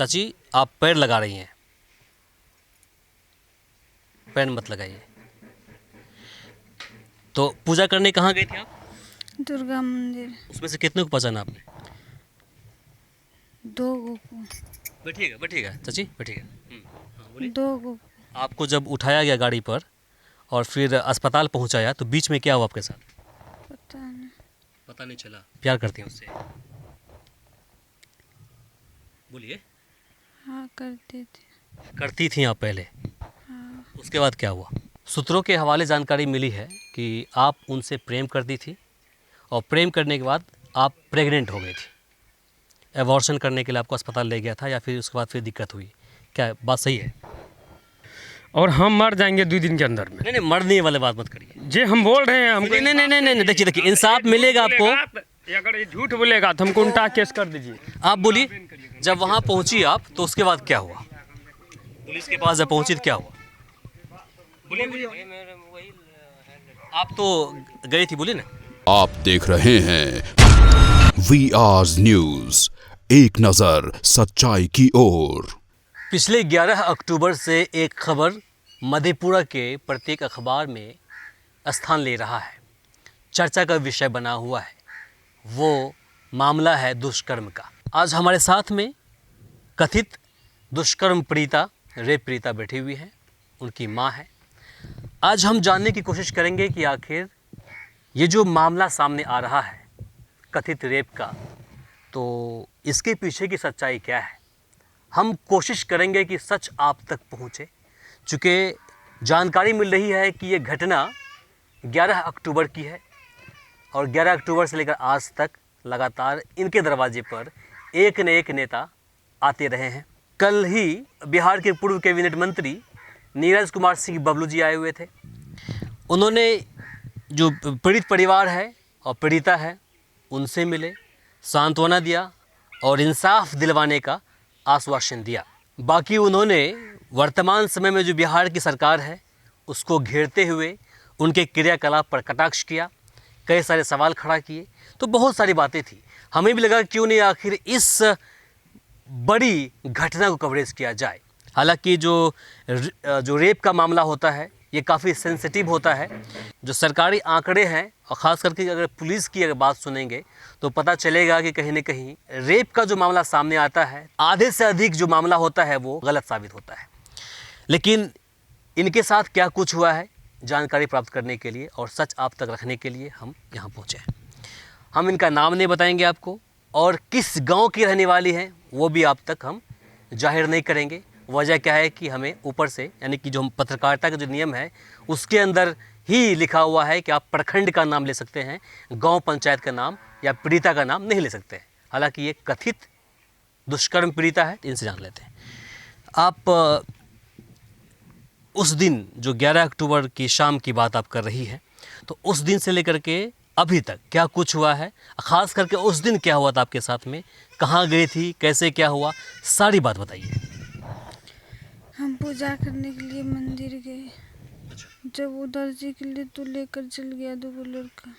चाची आप पैर लगा रही हैं, पैर मत लगाइए। तो पूजा करने कहाँ गई थी आप? दुर्गा मंदिर। उसमें से कितने को पहचाना आपने? 2 को। बैठिएगा बैठिएगा चाची बैठिएगा। हाँ बोलिए। 2 को। आपको जब उठाया गया गाड़ी पर और फिर अस्पताल पहुंचाया तो बीच में क्या हुआ आपके साथ? पता नहीं। पता नहीं चला। प्यार करती हैं उससे? बोलिए। हाँ करते थे। करती थी आप पहले? हाँ। उसके बाद क्या हुआ? सूत्रों के हवाले जानकारी मिली है कि आप उनसे प्रेम करती थी और प्रेम करने के बाद आप प्रेग्नेंट हो गई थी। एबॉर्शन करने के लिए आपको अस्पताल ले गया था या फिर उसके बाद फिर दिक्कत हुई? क्या बात सही है? और हम मर जाएंगे 2 दिन के अंदर में। नहीं नहीं, मरने वाले बात मत करिए। जे हम बोल रहे हैं हमको। नहीं नहीं नहीं नहीं, देखिए देखिए, इंसाफ मिलेगा आपको। अगर ये झूठ बोलेगा तो हमको उल्टा केस कर दीजिए। आप बोलिए, जब वहाँ पहुँची आप तो उसके बाद क्या हुआ? पुलिस के पास जब पहुँची तो क्या हुआ? आप तो गई थी, बोलिए ना। आप देख रहे हैं VR न्यूज, एक नजर सच्चाई की ओर। पिछले 11 अक्टूबर से एक खबर मधेपुरा के प्रत्येक अखबार में स्थान ले रहा है, चर्चा का विषय बना हुआ है। वो मामला है दुष्कर्म का। आज हमारे साथ में कथित दुष्कर्म पीड़िता, रेप पीड़िता बैठी हुई है, उनकी माँ है। आज हम जानने की कोशिश करेंगे कि आखिर ये जो मामला सामने आ रहा है कथित रेप का, तो इसके पीछे की सच्चाई क्या है। हम कोशिश करेंगे कि सच आप तक पहुँचे। चूँकि जानकारी मिल रही है कि ये घटना 11 अक्टूबर की है और 11 अक्टूबर से लेकर आज तक लगातार इनके दरवाजे पर एक न एक नेता आते रहे हैं। कल ही बिहार के पूर्व कैबिनेट मंत्री नीरज कुमार सिंह बबलू जी आए हुए थे। उन्होंने जो पीड़ित परिवार है और पीड़िता है उनसे मिले, सांत्वना दिया और इंसाफ दिलवाने का आश्वासन दिया। बाकी उन्होंने वर्तमान समय में जो बिहार की सरकार है उसको घेरते हुए उनके क्रियाकलाप पर कटाक्ष किया, कई सारे सवाल खड़ा किए। तो बहुत सारी बातें थी। हमें भी लगा क्यों नहीं आखिर इस बड़ी घटना को कवरेज किया जाए। हालांकि जो रेप का मामला होता है ये काफ़ी सेंसिटिव होता है। जो सरकारी आंकड़े हैं और ख़ास करके अगर पुलिस की अगर बात सुनेंगे तो पता चलेगा कि कहीं न कहीं रेप का जो मामला सामने आता है, आधे से अधिक जो मामला होता है वो गलत साबित होता है। लेकिन इनके साथ क्या कुछ हुआ है जानकारी प्राप्त करने के लिए और सच आप तक रखने के लिए हम यहाँ पहुँचे हैं। हम इनका नाम नहीं बताएंगे आपको और किस गांव की रहने वाली हैं वो भी आप तक हम जाहिर नहीं करेंगे। वजह क्या है कि हमें ऊपर से, यानी कि जो पत्रकारिता का जो नियम है उसके अंदर ही लिखा हुआ है कि आप प्रखंड का नाम ले सकते हैं, गांव पंचायत का नाम या पीड़िता का नाम नहीं ले सकते हैं। हालांकि ये कथित दुष्कर्म पीड़िता है। इनसे जान लेते हैं। आप उस दिन जो 11 अक्टूबर की शाम की बात आप कर रही हैं, तो उस दिन से लेकर के अभी तक क्या कुछ हुआ है, ख़ास करके उस दिन क्या हुआ था आपके साथ में, कहाँ गई थी, कैसे क्या हुआ, सारी बात बताइए। हम पूजा करने के लिए मंदिर गए। जब उधर जी के लिए तो लेकर चल गया 2 लड़का।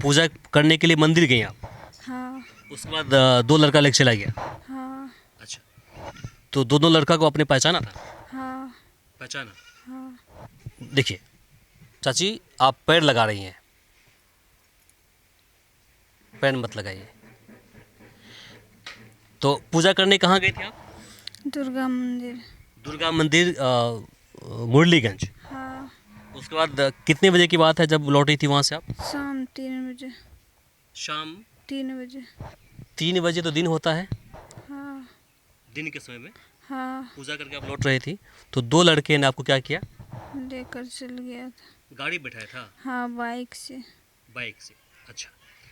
पूजा करने के लिए मंदिर गई आप? हाँ। उसके बाद 2 लड़का लेकर चला गया? हाँ। अच्छा, तो दोनों लड़का को आपने पहचाना था? हाँ। पहचाना? हाँ। देखिए चाची आप पैर लगा रही हैं, पैर मत लगाइए। तो पूजा करने कहाँ गई थी आप? दुर्गा मंदिर। दुर्गा मंदिर मुरलीगंज। हाँ। उसके बाद कितने बजे की बात है जब लौटी थी वहाँ से आप? शाम 3 बजे। शाम 3 बजे। 3 बजे तो दिन होता है? हाँ। दिन के समय में? हाँ। पूजा करके आप लौट रहे थी तो 2 लड़के ने आपको क्या किया? लेकर चल गया था। गाड़ी बैठाया था? हाँ, बाइक से। बाइक से। अच्छा,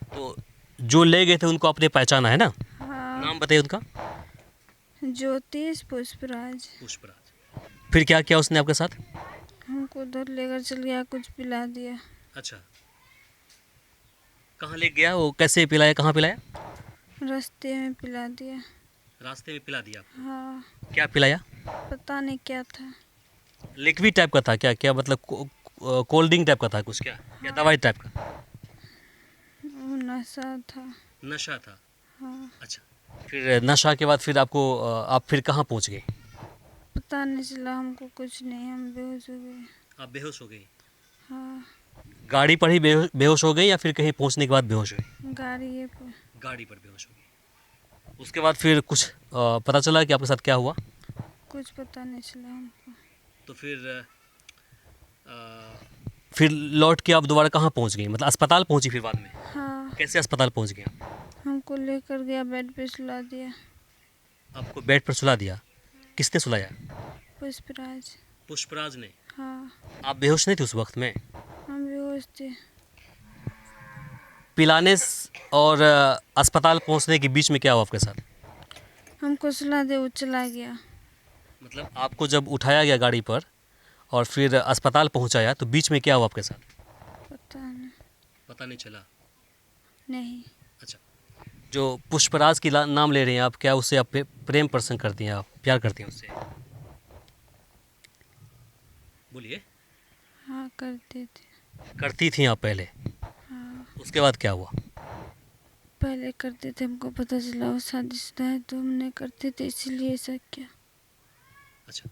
तो जो ले गए थे उनको आपने पहचाना है ना? हाँ। नाम बताइए उनका। ज्योतिष पुष्पराज। पुष्पराज। फिर क्या किया उसने आपके साथ? हमको उधर लेकर चल गया, कुछ पिला दिया। अच्छा, कहाँ ले गया वो, कैसे पिलाया, कहाँ पिलाया? रास्ते में पिला दिया। रास्ते में पिला दिया? हाँ। क्या पिलाया? पता नहीं क्या था। लिक्विड टाइप का था क्या? क्या मतलब कोल्ड ड्रिंक टाइप का था कुछ क्या, या दवाई टाइप का? वो नशा था। नशा था? हाँ, अच्छा, फिर नशा के बाद फिर आपको आप फिर कहाँ पहुंच गए? पता नहीं चला हमको कुछ नहीं, हम बेहोश हो गए। आप बेहोश हो गई? हाँ, गाड़ी पर ही बेहोश हो गई या फिर कहीं पहुंचने के बाद बेहोश हुई? गाड़ी ये पर। गाड़ी पर बेहोश हो गई। उसके बाद फिर कुछ पता चला कि आपके साथ क्या हुआ? कुछ पता नहीं चला हमको। तो फिर लौट के आप दोबारा कहाँ पहुंच गई? मतलब अस्पताल पहुंची फिर बाद में? हाँ, कैसे अस्पताल पहुंच गए आप? हमको लेकर गया, बेड पे सुला दिया। आपको बेड पर सुला दिया? किसने सुलाया? पुष्पराज। पुष्पराज ने। हाँ, आप बेहोश नहीं थे उस वक्त में? हम बेहोश थे। पिलाने और अस्पताल पहुंचने के बीच में क्या हुआ आपके साथ? हमको सुला दे, वो चला गया। मतलब आपको जब उठाया गया गाड़ी पर और फिर अस्पताल पहुंचाया तो बीच में क्या हुआ आपके साथ? पता नहीं। पता नहीं चला। नहीं, अच्छा, जो पुष्पराज की नाम ले रहे हैं आप, क्या उससे आप प्रेम प्रसंग करती हैं, आप प्यार करती हैं उससे? बोलिए। हाँ करते थे। करती थी आप पहले? हाँ, उसके बाद क्या हुआ? पहले करते थे, हमको पता चला वो शादीशुदा है तो हमने करते थे, इसीलिए ऐसा किया। अच्छा,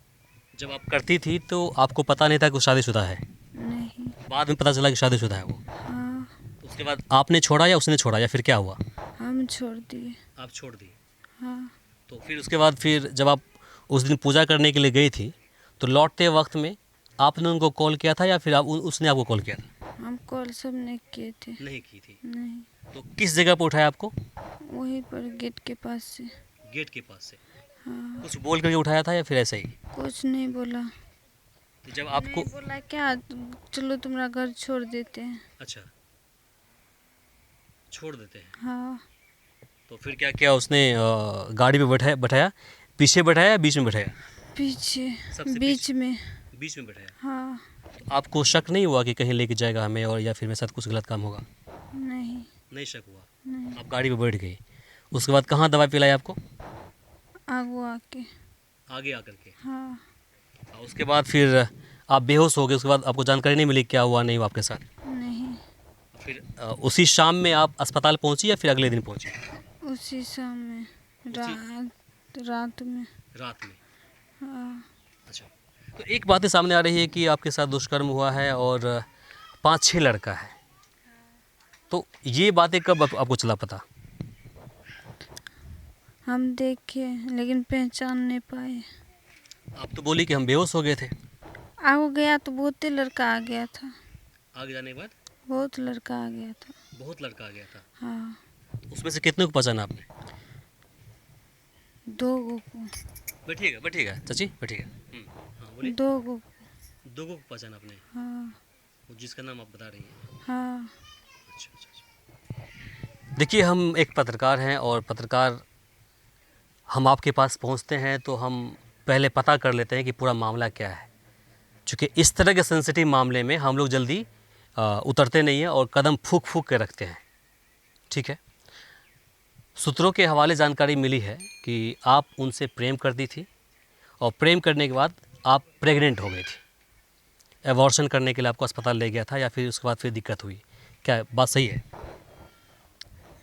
जब आप करती थी तो आपको पता नहीं था कि वो शादीशुदा है? नहीं। बाद में पता चला कि शादीशुदा है वो? हाँ, उसके बाद आपने छोड़ा या उसने छोड़ा या फिर क्या हुआ? हम छोड़ दिए। आप छोड़ दिए। हाँ, तो फिर उसके बाद फिर जब आप उस दिन पूजा करने के लिए गई थी तो लौटते वक्त में आपने उनको कॉल किया था या फिर उसने आपको कॉल किया था? हम कॉल सब नहीं किए थे। नहीं की थी। नहीं, तो किस जगह पर उठाया आपको? वहीं पर गेट के पास से। गेट के पास से। हाँ, कुछ बोल करके उठाया था या फिर ऐसे ही? कुछ नहीं बोला। तो जब आपको नहीं बोला क्या, चलो तुम्हारा घर छोड़ देते हैं। अच्छा, छोड़ देते हैं। हाँ, तो फिर क्या किया उसने? गाड़ी पे बैठाया बैठाया पीछे बैठाया या बीच में बैठाया? पीछे, सबसे बीच में। बीच में बैठाया। हाँ, तो आपको शक नहीं हुआ कि कहीं लेके जाएगा हमें और या फिर मेरे साथ कुछ गलत काम होगा? नहीं। नहीं शक हुआ। नहीं, आप गाड़ी पे बैठ गई। उसके बाद कहाँ दवाई पिलाई आपको? आगो आके। आगे आकर के। हाँ, और उसके बाद फिर आप बेहोश हो गए। उसके बाद आपको जानकारी नहीं मिली क्या हुआ नहीं हुआ आपके साथ? नहीं। फिर उसी शाम में आप अस्पताल पहुंची या फिर अगले दिन पहुंची? उसी शाम में, रात में। रात में। हाँ, अच्छा, तो एक बात सामने आ रही है कि आपके साथ दुष्कर्म हुआ है और 5-6 लड़का है, तो ये बातें कब आपको चला पता? हम देखे लेकिन पहचान नहीं पाए। आप तो बोली कि हम बेहोश हो गए थे। आगो गया तो बहुत ही लड़का आ गया था। आगे जाने के बाद बहुत लड़का आ गया था। बहुत लड़का आ गया था। हाँ, उसमें से कितने को पहचाना आपने? 2 को। बैठिएगा बैठिएगा चाची बैठिएगा। हाँ बोलिए। 2 को। 2 को पहचाना आपने? हाँ। वो जिसका नाम आप बता रही हैं। हाँ, अच्छा अच्छा अच्छा। देखिए, हम एक पत्रकार हैं और पत्रकार हम आपके पास पहुंचते हैं तो हम पहले पता कर लेते हैं कि पूरा मामला क्या है, क्योंकि इस तरह के सेंसिटिव मामले में हम लोग जल्दी उतरते नहीं हैं और कदम फूंक फूंक के रखते हैं। ठीक है, सूत्रों के हवाले जानकारी मिली है कि आप उनसे प्रेम करती थी और प्रेम करने के बाद आप प्रेग्नेंट हो गई थी। एबॉर्शन करने के लिए आपको अस्पताल ले गया था या फिर उसके बाद फिर दिक्कत हुई? क्या बात सही है?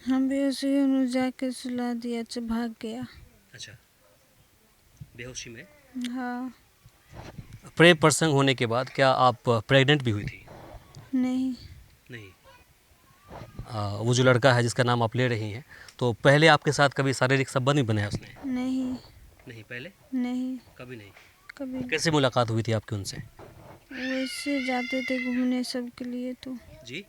हम भी उसे उन्हें जाके सुला दिया तो भाग गया। अच्छा, बेहोशी में हाँ। प्रेम प्रसंग होने के बाद क्या आप प्रेग्नेंट भी हुई थी? नहीं। नहीं। वो जो लड़का है जिसका नाम आप ले रही हैं, तो पहले आपके साथ कभी शारीरिक संबंध नहीं बनाया उसने? नहीं। नहीं, पहले नहीं, कभी नहीं। कभी। कैसे मुलाकात हुई थी आपकी उनसे? वैसे जाते थे घूमने सब के लिए, तो जी,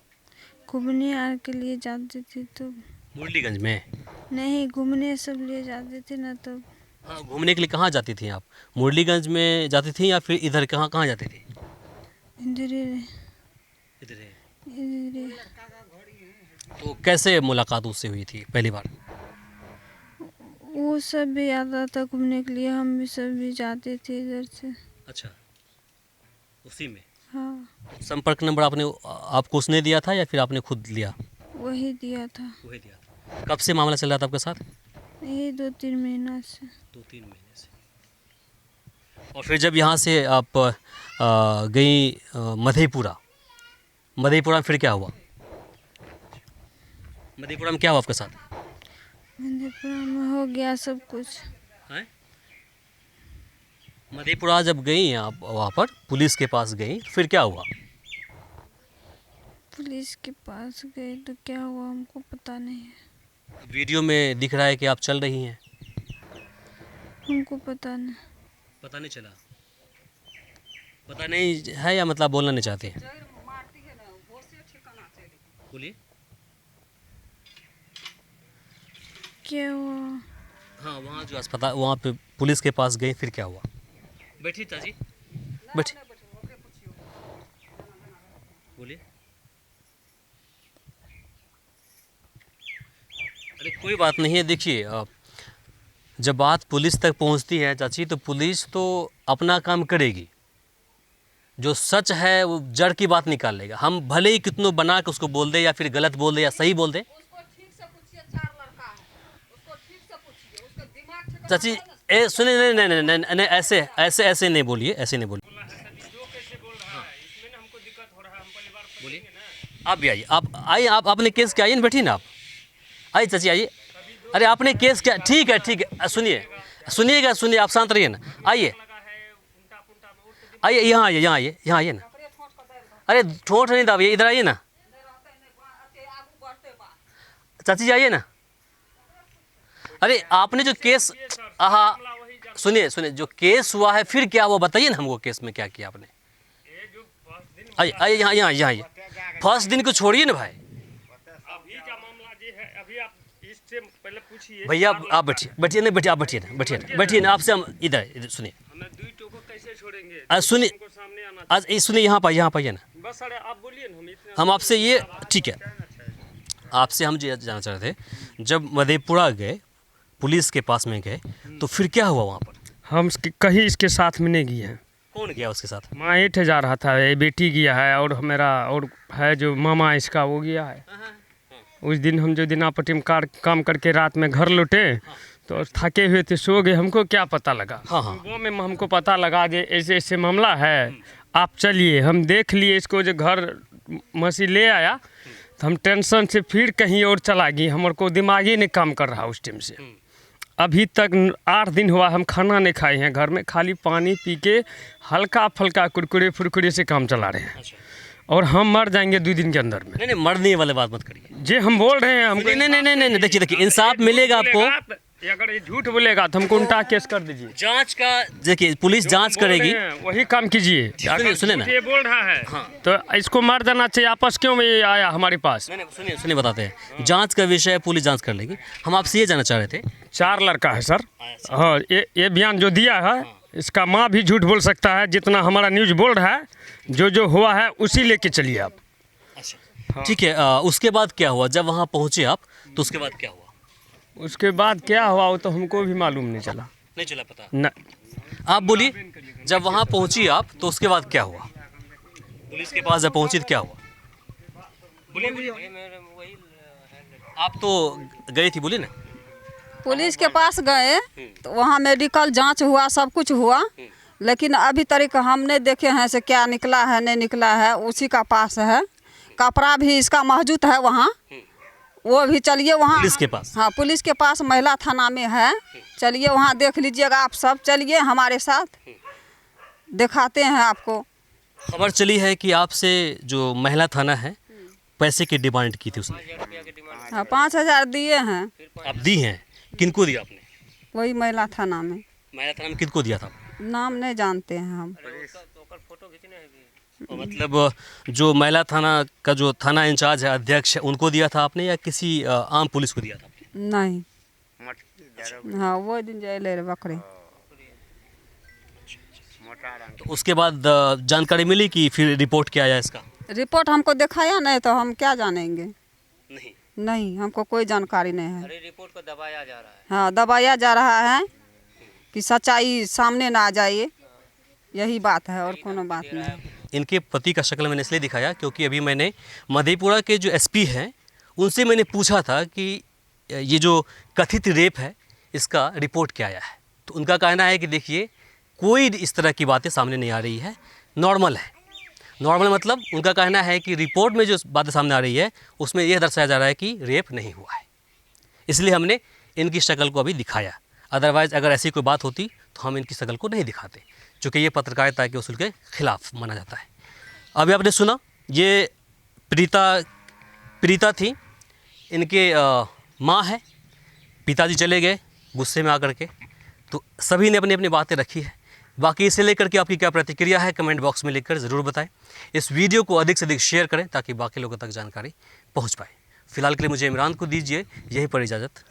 घूमने आर के लिए जाते थे तो। मुरलीगंज में? नहीं, घूमने सब लिए जाते थे ना तब। हाँ, घूमने के लिए कहाँ जाती थी आप? मुरलीगंज में जाती थी या फिर इधर कहाँ कहाँ जाती थी? इधर ही। इधर है। इधर ही। तो कैसे मुलाकात उससे हुई थी पहली बार? वो सब भी आता था घूमने के लिए, हम भी सब भी जाते थे इधर से। अच्छा, उसी में। हाँ, संपर्क नंबर आपको उसने दिया था या फिर आपने खुद लिया? वही दिया था। वही दिया था। कब से मामला चल रहा था आपके साथ? यही 2-3 महीना से। 2-3 महीने से। और फिर जब यहाँ से आप गई मधेपुरा में फिर क्या हुआ? मधेपुरा में क्या हुआ आपके साथ? मधेपुरा में हो गया सब कुछ। हैं? मधेपुरा जब गई आप वहाँ पर पुलिस के पास गई फिर क्या हुआ? पुलिस के पास गए तो क्या हुआ हमको पता नहीं है। वीडियो में दिख रहा है कि आप चल रही हैं। हमको पता नहीं। पता नहीं चला? पता नहीं है या मतलब बोलना नहीं चाहते हैं? बोलिए। क्या हुआ? हाँ, वहाँ जो अस्पताल वहाँ पे पुलिस के पास गई फिर क्या हुआ? बैठिए चाची, बैठिए, बोलिए। अरे कोई बात नहीं है। देखिए जब बात पुलिस तक पहुंचती है चाची तो पुलिस तो अपना काम करेगी। जो सच है वो जड़ की बात निकाल लेगा। हम भले ही कितनों बना के उसको बोल दे या फिर गलत बोल दे या सही बोल दे। चाची ए सुनिए, नहीं नहीं नहीं नहीं नहीं, ऐसे ऐसे ऐसे नहीं बोलिए, ऐसे नहीं बोलिए। बोलिए, आप भी आइए, आप आइए, आप आपने केस क्या आइए ना, बैठिए ना आप, आइए चाची आइए। अरे आपने केस क्या, ठीक है सुनिए, सुनिएगा, सुनिए, आप शांत रहिए ना, आइए आइए, यहाँ आइए, यहाँ आइए ना। अरे ठोंठ नहीं दाबिए, इधर आइए ना चाची, आइए ना। अरे आपने जो केस, हाँ सुनिए सुनिए, जो केस हुआ है फिर क्या हुआ बताइए ना हमको, केस में क्या किया आपने? आइए आइए, यहाँ आइए। फर्स्ट दिन को छोड़िए ना भाई, अभी का मामला ये है, अभी आप इससे पहले पूछिए। भैया आप बैठिए नहीं, बैठिए, आप बैठिए ना, आपसे हम इधर सुनिए। हमें दुई टोको कैसे छोड़ेंगे? आज सुनिए, हमको सामने आना आज सुनिए, यहाँ पाइए ना। बस अरे आप बोलिए ना, हम आपसे ये, ठीक है, आपसे हम ये जानना चाह रहे थे, जब मधेपुरा गए पुलिस के पास में गए तो फिर क्या हुआ वहाँ पर? हम कहीं इसके साथ में नहीं गए हैं। कौन गया उसके साथ? माँ एठ जा रहा था, ये बेटी गया है और मेरा और है जो मामा इसका वो गया है। उस दिन हम जो दिनापट्टी में काम करके रात में घर लौटे तो थके हुए थे, सो गए, हमको क्या पता लगा। हाँ। वो में हमको पता लगा जे ऐसे ऐसे मामला है, आप चलिए। हम देख लिए इसको, जो घर मसी ले आया तो हम टेंशन से फिर कहीं और चला गई। हमारे को दिमाग ही नहीं काम कर रहा उस टाइम से। अभी तक 8 दिन हुआ हम खाना नहीं खाए हैं घर में, खाली पानी पी के हल्का फुल्का कुरकुरे फुरकुरे से काम चला रहे हैं। और हम मर जाएंगे 2 दिन के अंदर में। नहीं मरने वाले बात मत करिए, जे हम बोल रहे हैं हमको। नहीं, देखिए इंसाफ मिलेगा आपको। अगर ये झूठ बोलेगा तो हमको उल्टा केस कर दीजिए। जांच का देखिए, पुलिस जांच करेगी, वही काम कीजिए। सुनिए ना, ये बोल रहा है तो इसको मार देना चाहिए। आपस क्यों में ये आया हमारे पास? नहीं सुनिए बताते हैं, जांच का विषय पुलिस जांच कर लेगी। हम आपसे ये जानना चाह रहे थे, 4 लड़का है सर। हाँ, ये बयान जो दिया है इसका माँ भी झूठ बोल सकता है। जितना हमारा न्यूज़ बोल रहा है, जो हुआ है उसी लेके चलिए आप। ठीक है। उसके बाद क्या हुआ जब वहाँ पहुँचे आप, तो उसके बाद क्या हुआ? उसके बाद क्या हुआ वो तो हमको भी मालूम नहीं चला। नहीं चला पता? न, आप बोलिए, जब वहाँ पहुँची आप तो उसके बाद क्या हुआ? पुलिस के पास जब पहुँची तो क्या हुआ? बोलिए। आप तो गई थी, बोलिए ना। पुलिस के पास गए तो वहाँ मेडिकल जांच हुआ, सब कुछ हुआ, लेकिन अभी तक हम नहीं देखे हैं से क्या निकला है नहीं निकला है। उसी का पास है, कपड़ा भी इसका मौजूद है वहाँ, वो भी चलिए वहाँ। पुलिस के पास? हाँ, पुलिस के पास महिला थाना में है, चलिए वहाँ देख लीजिएगा आप सब। चलिए हमारे साथ, दिखाते हैं आपको। खबर चली है कि आपसे जो महिला थाना है पैसे की डिमांड की थी उसने। हाँ, 5000 दिए हैं। आप दी हैं? किनको दिया आपने? वही महिला थाना में। महिला थाना में किनको दिया था? नाम नहीं जानते हैं हम। मतलब जो महिला थाना का जो थाना इंचार्ज है, अध्यक्ष है, उनको दिया था आपने या किसी आम पुलिस को दिया था आपने? नहीं, हाँ वो दिन जाए रे बकरे। तो उसके बाद जानकारी मिली कि फिर रिपोर्ट क्या आया इसका? रिपोर्ट हमको दिखाया नहीं तो हम क्या जानेंगे। नहीं, नहीं, हमको कोई जानकारी नहीं है। अरे रिपोर्ट को दबाया जा रहा है। हाँ, दबाया जा रहा है कि सच्चाई सामने ना आ जाए, यही बात है और कोनो बात नहीं। इनके पति का शक्ल मैंने इसलिए दिखाया क्योंकि अभी मैंने मधेपुरा के जो एसपी हैं उनसे मैंने पूछा था कि ये जो कथित रेप है इसका रिपोर्ट क्या आया है। तो उनका कहना है कि देखिए कोई इस तरह की बातें सामने नहीं आ रही है, नॉर्मल है। नॉर्मल मतलब उनका कहना है कि रिपोर्ट में जो बातें सामने आ रही है उसमें यह दर्शाया जा रहा है कि रेप नहीं हुआ है। इसलिए हमने इनकी शक्ल को अभी दिखाया। अदरवाइज़ अगर ऐसी कोई बात होती तो हम इनकी शक्ल को नहीं दिखाते, चूँकि ये पत्रकारिता के उसूल के ख़िलाफ़ माना जाता है। अभी आपने सुना ये प्रीता थी, इनके माँ है, पिताजी चले गए गुस्से में आकर के, तो सभी ने अपनी अपनी बातें रखी है। बाकी इसे लेकर के आपकी क्या प्रतिक्रिया है कमेंट बॉक्स में लिखकर ज़रूर बताएं। इस वीडियो को अधिक से अधिक शेयर करें ताकि बाकी लोगों तक जानकारी पहुंच पाए। फिलहाल के लिए मुझे इमरान को दीजिए यहीं पर इजाज़त।